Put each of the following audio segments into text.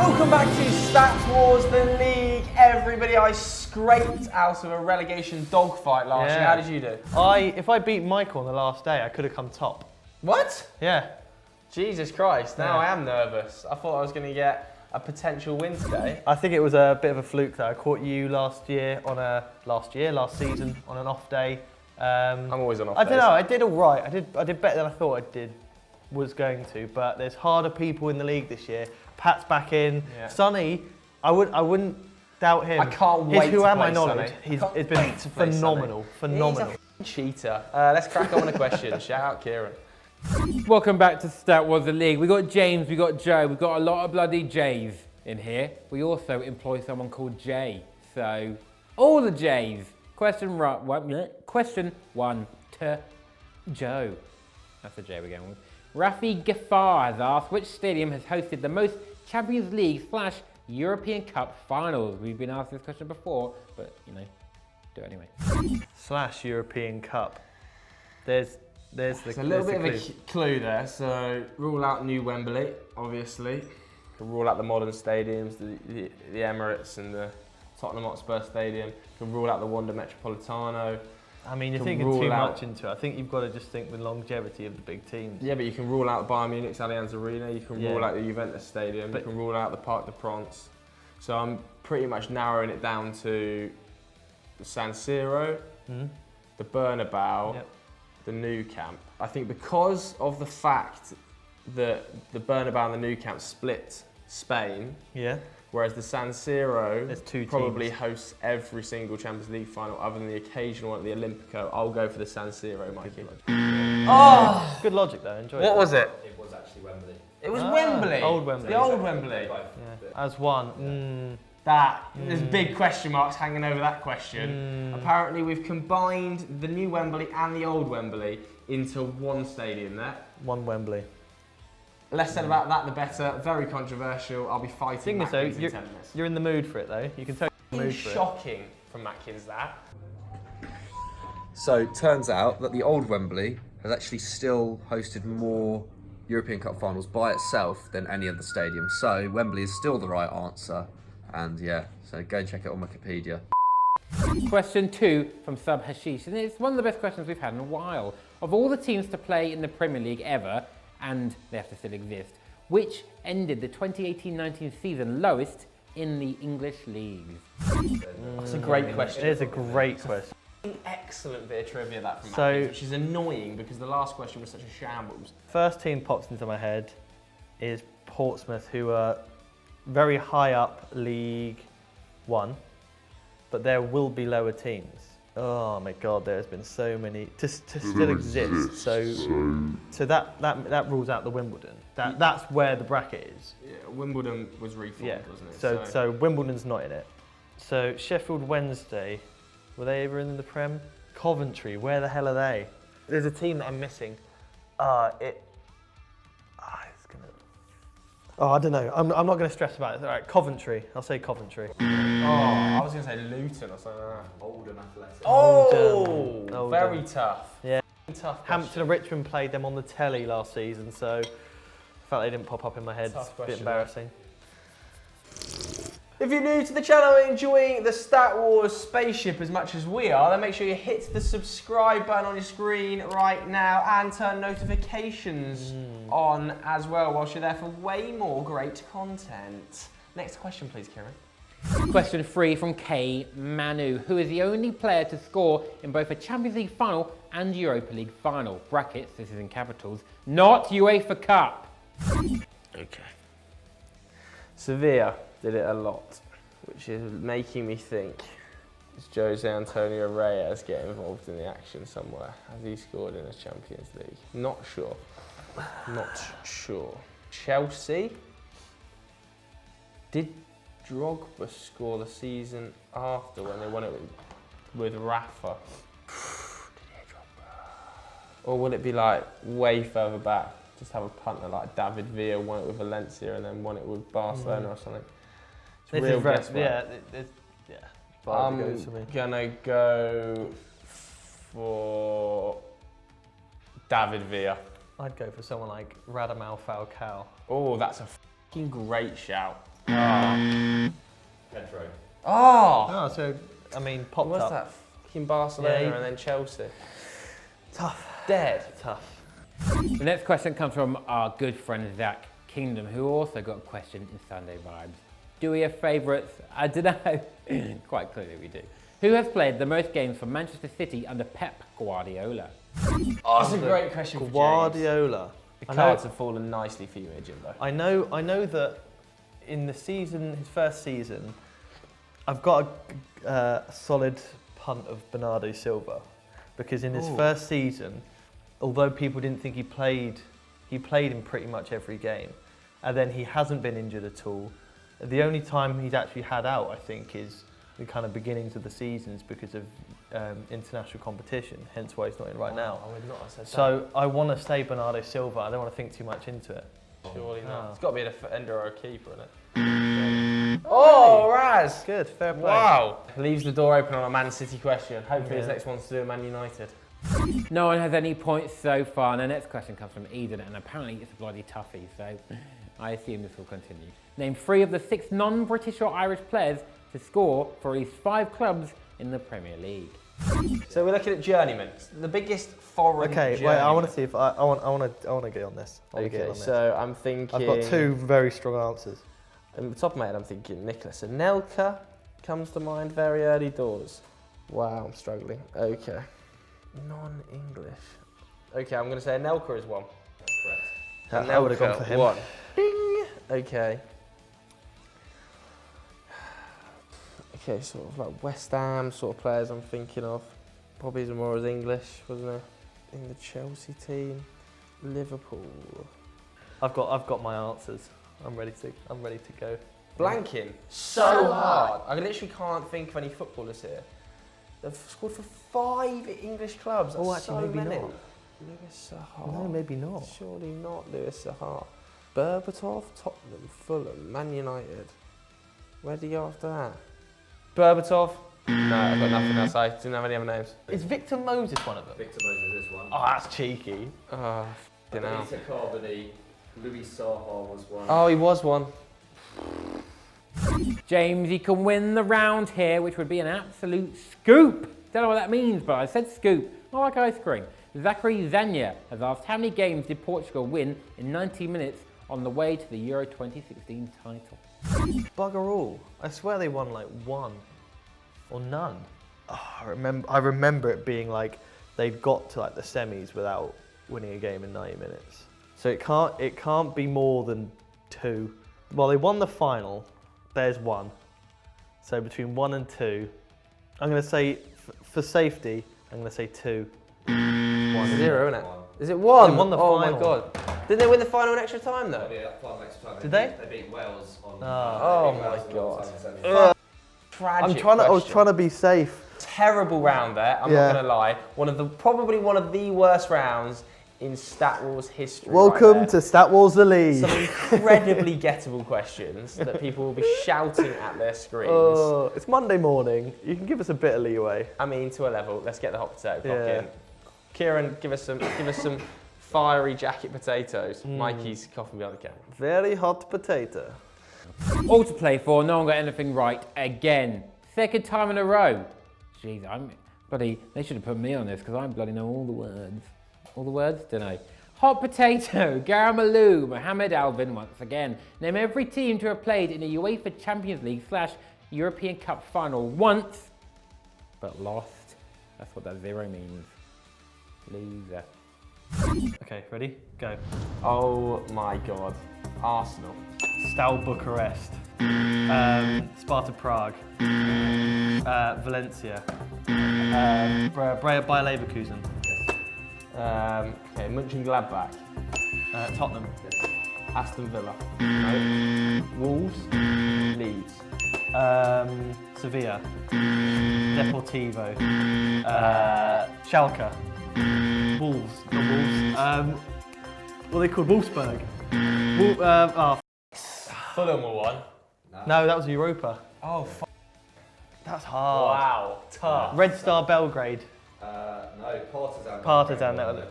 Welcome back to Stat Wars, the league, everybody. I scraped out of a relegation dogfight last year. How did you do? If I beat Michael on the last day, I could have come top. What? Yeah. Jesus Christ, now I am nervous. I thought I was going to get a potential win today. I think it was a bit of a fluke though. I caught you last season on an off day. I'm always on off days. I don't know, I did all right. I did better than I thought I was going to, but there's harder people in the league this year. Pat's back in. Yeah. Sonny, I wouldn't doubt him. I can't wait to play knowledge, it's been phenomenal. Phenomenal. He's a cheater. Let's crack on with the question. Shout out Kieran. Welcome back to Stat Wars the League. We got James, we got Joe, we've got a lot of bloody J's in here. We also employ someone called Jay. So, all the J's. Question one to Joe. That's the J we're going with. Rafi Gafar has asked, which stadium has hosted the most Champions League / European Cup finals? We've been asked this question before, but you know, do it anyway. / European Cup. There's a little bit of a clue there. So rule out New Wembley, obviously. Can rule out the modern stadiums, the Emirates and the Tottenham Hotspur Stadium. Can rule out the Wanda Metropolitano. I mean, you're thinking too much into it. I think you've got to just think the longevity of the big teams. Yeah, but you can rule out Bayern Munich's Allianz Arena. You can rule out the Juventus Stadium. You can rule out the Parc des Princes. So I'm pretty much narrowing it down to the San Siro, the Bernabeu, the Nou Camp. I think because of the fact that the Bernabeu and the Nou Camp split Spain, whereas the San Siro probably hosts every single Champions League final other than the occasional one at the Olimpico, I'll go for the San Siro, Mikey. Oh! Good logic though, enjoy it. What was it? It was actually Wembley. It was Wembley? Old Wembley. The old Wembley. Yeah. As one. There's big question marks hanging over that question. Apparently we've combined the new Wembley and the old Wembley into one stadium there. One Wembley. Less said about that, the better. Very controversial. I'll be fighting Matkins in 10 minutes. You're in the mood for it though. You can tell you're in the mood for it. Shocking from Matkins that. So turns out that the old Wembley has actually still hosted more European Cup finals by itself than any other stadium. So Wembley is still the right answer. And so go and check it on Wikipedia. Question 2 from Sub Hashish, and it's one of the best questions we've had in a while. Of all the teams to play in the Premier League ever, and they have to still exist, which ended the 2018-19 season lowest in the English leagues? That's a great question. It is a great question. Excellent bit of trivia that from Matkins, which is annoying because the last question was such a shambles. First team pops into my head is Portsmouth, who are very high up League One, but there will be lower teams. Oh my God, there has been so many to still exist. So that rules out the Wimbledon. That's where the bracket is. Yeah, Wimbledon was reformed, wasn't it? So Wimbledon's not in it. So Sheffield Wednesday, were they ever in the Prem? Coventry, where the hell are they? There's a team that I'm missing. I don't know. I'm not going to stress about it. All right, Coventry. I'll say Coventry. I was going to say Luton or something like that. Oldham Athletic. Oldham. Very tough. Yeah. Tough. Hampton and Richmond played them on the telly last season, so I felt they didn't pop up in my head. It's a bit embarrassing. If you're new to the channel and enjoying the Stat Wars spaceship as much as we are, then make sure you hit the subscribe button on your screen right now and turn notifications on as well whilst you're there for way more great content. Next question please, Kieran. Question 3 from K Manu, who is the only player to score in both a Champions League final and Europa League final. Brackets, this is in capitals, not UEFA Cup. Okay. Sevilla did it a lot, which is making me think, does Jose Antonio Reyes get involved in the action somewhere? Has he scored in a Champions League? Not sure. Not sure. Chelsea? Did Drogba score the season after when they won it with Rafa? Or will it be like way further back? Just have a punter like David Villa won it with Valencia and then won it with Barcelona or something. It's real guesswork. I'm gonna go for David Villa. I'd go for someone like Radamel Falcao. Oh, that's a fucking great shout. Pedro. Oh! Oh, so, I mean, popped What's up. that? Fucking Barcelona Yeah, and then Chelsea. Tough. Dead. Tough. The next question comes from our good friend Zach Kingdom, who also got a question in Sunday Vibes. Do we have favourites? I don't know. Quite clearly we do. Who has played the most games for Manchester City under Pep Guardiola? That's a great question for James. Guardiola. The cards have fallen nicely for you here, Jimbo. I know that in the season, his first season, I've got a solid punt of Bernardo Silva, because in his first season, although people didn't think he played in pretty much every game, and then he hasn't been injured at all. The only time he's actually had out, I think, is the kind of beginnings of the seasons because of international competition, hence why he's not in right now. I would not have said that. So I want to say Bernardo Silva. I don't want to think too much into it. Surely not. Oh. It's got to be a defender or a keeper, isn't it? Oh, Raz! Good, fair play. Wow! Leaves the door open on a Man City question. Hopefully his next one's to do with Man United. No one has any points so far. And the next question comes from Eden, and apparently it's a bloody toughie, so I assume this will continue. Name 3 of the 6 non-British or Irish players to score for at least 5 clubs in the Premier League. So we're looking at Journeyman, the biggest foreign Okay, journeyman. wait. I want to see if I want to get on this. Okay, so I'm thinking... I've got 2 very strong answers. On the top of my head, I'm thinking Nicholas Anelka comes to mind very early doors. Wow, I'm struggling. Okay. Non-English. Okay, I'm going to say Anelka is one. That's correct. I would have gone for him. 1. Ding! Okay. Okay, sort of like West Ham sort of players I'm thinking of. Bobby Zamora's English, wasn't it? In the Chelsea team. Liverpool. I've got my answers. I'm ready to go. Blanking so hard. I literally can't think of any footballers here. They've scored for 5 English clubs. That's Oh, actually, so maybe many. not. Lewis Sahar. No, maybe not. Surely not Lewis Sahar. Berbatov, Tottenham, Fulham, Man United. Where do you go after that? Berbatov? No, I've got nothing else. I didn't have any other names. Is Victor Moses one of them? Victor Moses is one. Oh, that's cheeky. Oh, f***ing hell. Peter Carbony, Louis Sahar was one. Oh, he was one. James, you can win the round here, which would be an absolute scoop. Don't know what that means, but I said scoop. I like ice cream. Zachary Zanya has asked, how many games did Portugal win in 90 minutes on the way to the Euro 2016 title? Bugger all. I swear they won like 1 or none. Oh, I remember it being like they'd got to like the semis without winning a game in 90 minutes. So it can't be more than 2. Well, they won the final. There's 1. So between 1 and 2, I'm going to say for safety, I'm going to say 2. 1-0, isn't it? Is it 1? They won the oh final. My god. Didn't they win the final in extra time though? Yeah, final next time. Did they? They beat Wales on. Oh they beat my Wales god. on the semi-final. Tragic I was question. trying to be safe. Terrible round there, I'm not going to lie. Probably one of the worst rounds in Stat Wars history. Welcome right to Stat Wars the League. some incredibly gettable questions that people will be shouting at their screens. Oh, it's Monday morning. You can give us a bit of leeway. I mean, to a level. Let's get the hot potato block Yeah. in. Kieran, give us some fiery jacket potatoes. Mikey's coughing behind the camera. Very hot potato. All to play for, no one got anything right again. 2nd time in a row. Jeez, they should have put me on this because I bloody know all the words. All the words? Dunno. Hot potato, Garamalou, Mohamed Alvin once again. Name every team to have played in a UEFA Champions League / European Cup final once, but lost. That's what that 0 means. Loser. Okay, ready? Go. Oh my god. Arsenal. Steaua Bucharest. Sparta Prague. Valencia. Bayer Leverkusen. Okay, Mönchengladbach. Tottenham. Aston Villa. No. Wolves. Leeds. Sevilla. Deportivo. Schalke. Wolves. Not Wolves. What are they called? Wolfsburg. Fulham were one. No, that was Europa. Oh, That's hard. wow. Tough. Red Star Belgrade. No, Partizan. Partizan, that was it.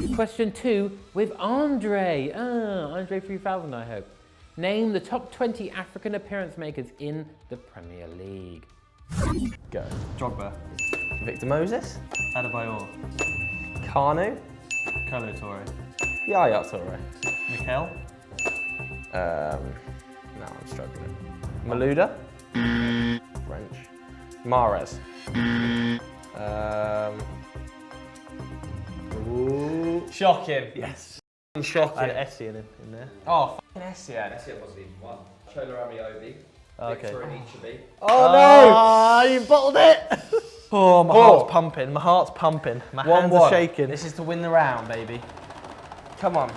It's question 2 with Andre. Andre 3000, I hope. Name the top 20 African appearance makers in the Premier League. Go. Drogba. Victor Moses. Adebayor. Kanu. Kolo Toure. Yaya Toure. Mikel. No, I'm struggling. Malouda. French. Mahrez. Ooh. Shocking. Yes. Shocking. I had Essien in there. Oh, fucking Essien. Essien wasn't even one. Chola Amiobi. Okay. Victor Anichebe. Oh no! Ah, you bottled it! Oh, my heart's pumping. My heart's pumping. My hands are shaking. This is to win the round, baby. Come on.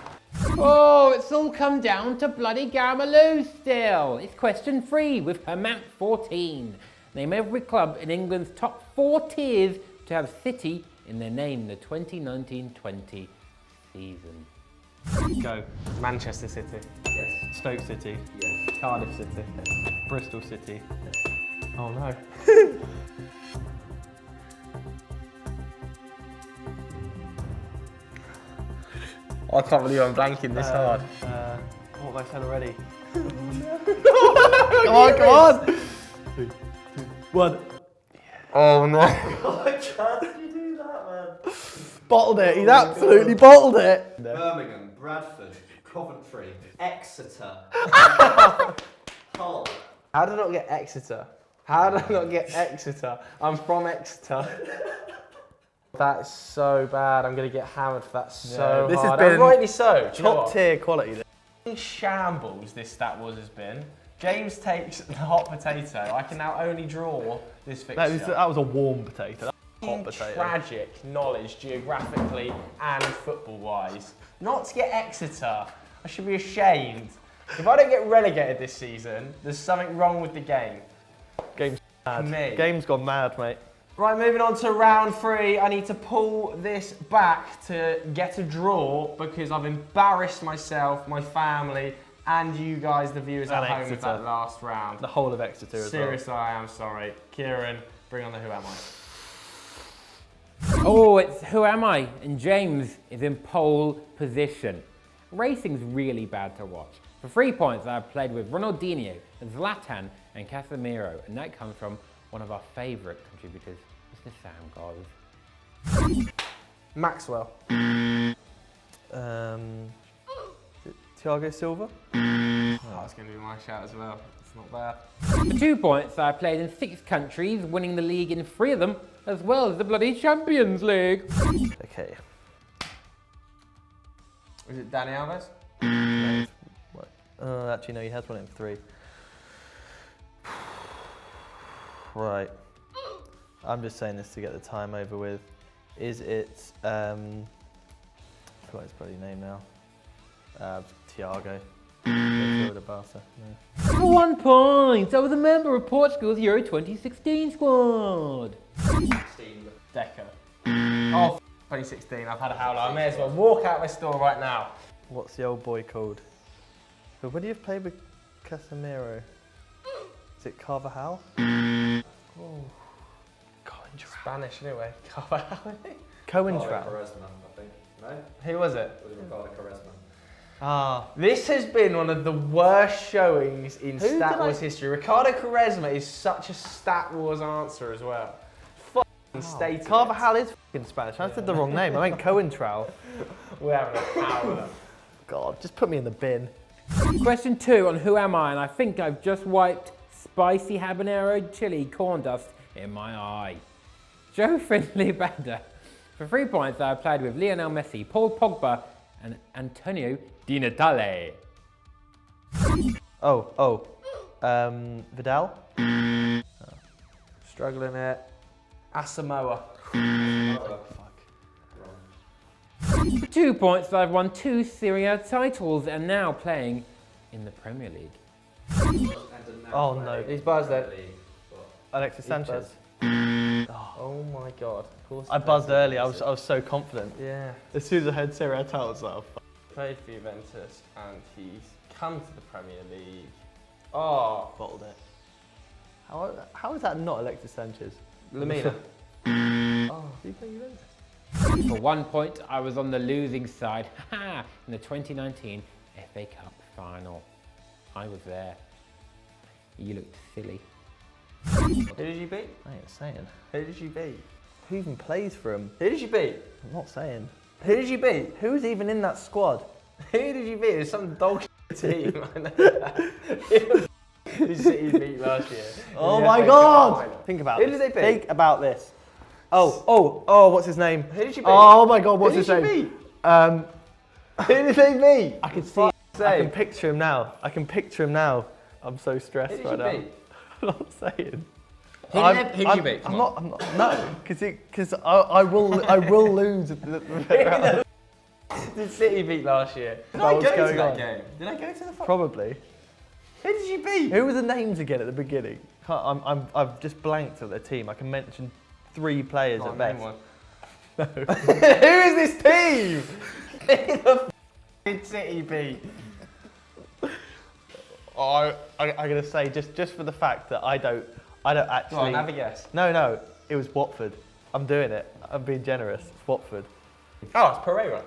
Oh, it's all come down to bloody Gamaloo still. It's question 3 with her map 14. Name every club in England's top 4 tiers to have City in their name in the 2019-20 season. Go. Manchester City. Yes. Stoke City. Yes. Cardiff City. Bristol City. Oh no. I can't believe I'm blanking this hard. What have I said already? Come on, come on! 3, 2, 1. Oh no. Why can't you do that, man? Bottled it. He's absolutely bottled it. Birmingham, Bradford, Coventry, Exeter, Hull. How did I not get Exeter? How did I not get Exeter? I'm from Exeter. That's so bad. I'm going to get hammered for that so this has hard. been And rightly so. Do you know Top what? tier quality. Shambles this stat has been. James takes the hot potato. I can now only draw this fixture. That was a warm potato. That was a hot potato. Tragic knowledge geographically and football-wise. Not to get Exeter. I should be ashamed. If I don't get relegated this season, there's something wrong with the game. Game's mad. Me. Game's gone mad, mate. Right, moving on to round 3. I need to pull this back to get a draw because I've embarrassed myself, my family, and you guys, the viewers at And home, with Exeter. that last round. The whole of Exeter as well. Seriously, I am sorry. Kieran, bring on the Who Am I? Oh, it's Who Am I? And James is in pole position. Racing's really bad to watch. For 3 points, I've played with Ronaldinho, Zlatan, and Casemiro, and that comes from one of our favourite contributors, Mr. Sam Gold. Maxwell. Thiago Silva. Oh, that's going to be my shout as well. It's not bad. For 2 points, I played in 6 countries, winning the league in 3 of them, as well as the bloody Champions League. Okay. Is it Dani Alves? Actually, no, he has one in 3. Right. I'm just saying this to get the time over with. Is it, I forgot his bloody name now. Thiago. Midfielder Barca. No. For 1 point, I was a member of Portugal's Euro 2016 squad. Deco. Oh, 2016. I've had a howler. I may as well walk out my store right now. What's the old boy called? But when you played with Casemiro? Is it Carvajal? Oh. Spanish anyway. Carvajal. Coentrao. Quaresma, I think. No? Who was it? It was Ricardo Quaresma. Ah. This has been one of the worst showings in Who Stat did I- Wars history. Ricardo Quaresma is such a Stat Wars answer as well. Fucking stated. Carvajal is fucking Spanish. I said the wrong name. I meant Coentrao. We're having a howler. God, just put me in the bin. Question 2 on Who Am I? And I think I've just wiped spicy habanero chili corn dust in my eye. Joe Findlay Banda. For 3 points, I played with Lionel Messi, Paul Pogba, and Antonio Di Natale. Vidal? Struggling it. Asamoah. For 2 points, I've won 2 Serie A titles and now playing in the Premier League. Oh no. He's buzzed then. Alexis Sanchez. Oh my god. Of course. I buzzed early. I was so confident. Yeah. As soon as I heard Serie A titles, I was like, Played for Juventus and he's come to the Premier League. Oh. bottled it. How is that not Alexis Sanchez? Lamina. Oh, you play Juventus? For 1 point, I was on the losing side in the 2019 FA Cup final. I was there. You looked silly. Who did you beat? I ain't saying. Who did you beat? Who even plays for him? Who did you beat? I'm not saying. Who did you beat? Who's even in that squad? Who did you beat? It was some dog team. I know that. Who City beat last year? Oh In the my FA Cup God! final. Think about Who this. did they beat? Think about this. Oh, what's his name? Who did you beat? Oh my God, what's Who his did name? you beat? Who did they beat? I can see. I sake. can picture him now. I'm so stressed Who did right you now. beat? I'm not saying. Who did you beat? I'm not. No, because I will lose. Did City beat last year? Did That I was go to going that on. game? Did I go to the final? Probably. Who did you beat? Who were the names again at the beginning? I've just blanked at the team. I can mention 3 players at best. Who is this team? Who the did City beat? I'm gonna say just for the fact that I don't actually. Go on, have a guess. No, it was Watford. I'm doing it. I'm being generous. It's Watford. Oh, it's Pereira.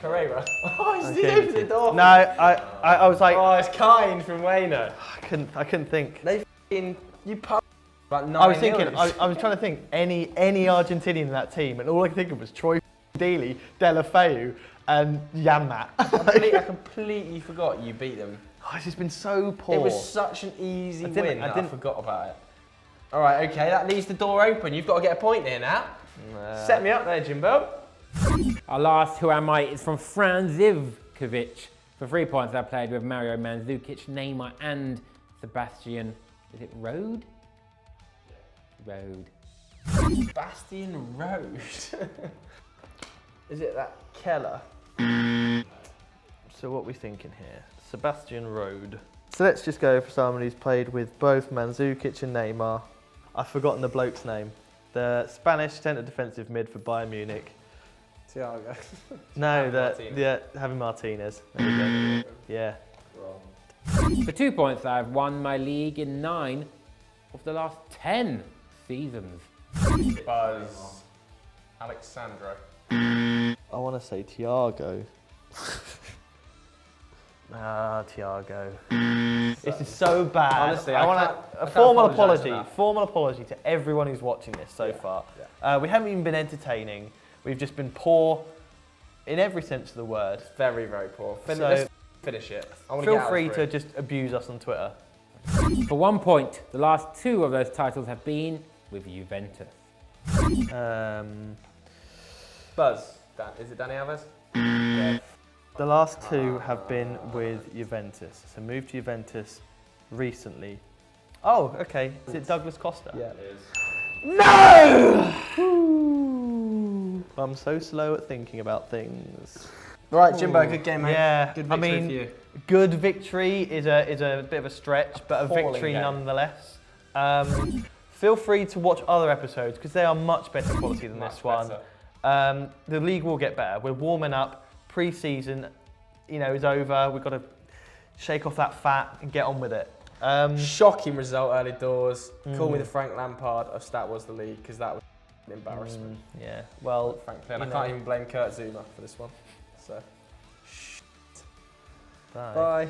Pereira. Oh, he's Okay. opened the door. No, I was like, Oh, it's Kine from Wayno. I couldn't think. They f***ing, you pub about 9 I was thinking. I was trying to think any Argentinian in that team, and all I could think of was Troy Dealey, Delafeu, and Yanmat. I completely forgot you beat them. Oh, it's just been so poor. It was such an easy win I that I didn't- forgot about it. All right, okay, that leaves the door open. You've got to get a point here now. Set me up there, Jimbo. Our last Who Am I is from Fran Zivkovic. For 3 points, I played with Mario Mandzukic, Neymar, and Sebastian. Is it Rode? Rode. Bastian Road. Is it that Keller? So what are we thinking here? Sebastian Rode. So let's just go for someone who's played with both Mandzukic and Neymar. I've forgotten the bloke's name. The Spanish centre defensive mid for Bayern Munich. Thiago. No, Martinez. Javi Martinez. There we go. Yeah. For 2 points, I've won my league in 9 of the last 10 seasons. Buzz. Alexandro. I want to say Thiago. Thiago. This is so bad. Honestly, I I want can't- I a can't formal apologise apology. enough. Formal apology to everyone who's watching this so far. We haven't even been entertaining. We've just been poor in every sense of the word. Very, very poor. So- Let's finish it. I wanna Feel get out of free to three. just abuse us on Twitter. For 1 point, the last 2 of those titles have been with Juventus. Buzz. Is it Dani Alves? The last 2 have been with Juventus. So moved to Juventus recently. Oh, okay. Is it Douglas Costa? Yeah, it is. No! I'm so slow at thinking about things. Right, Jimbo, good game, mate. Yeah, Good I victory mean, for you. good victory is a bit of a stretch, but a Appalling victory game. nonetheless. Feel free to watch other episodes because they are much better quality than this one. better. The league will get better. We're warming up. Pre-season, is over. We've got to shake off that fat and get on with it. Shocking result early doors. Call me the Frank Lampard of Stat Was the League because that was an embarrassment. Yeah. Well, Frankly, and I you can't know. even blame Kurt Zuma for this one. So, bye. bye.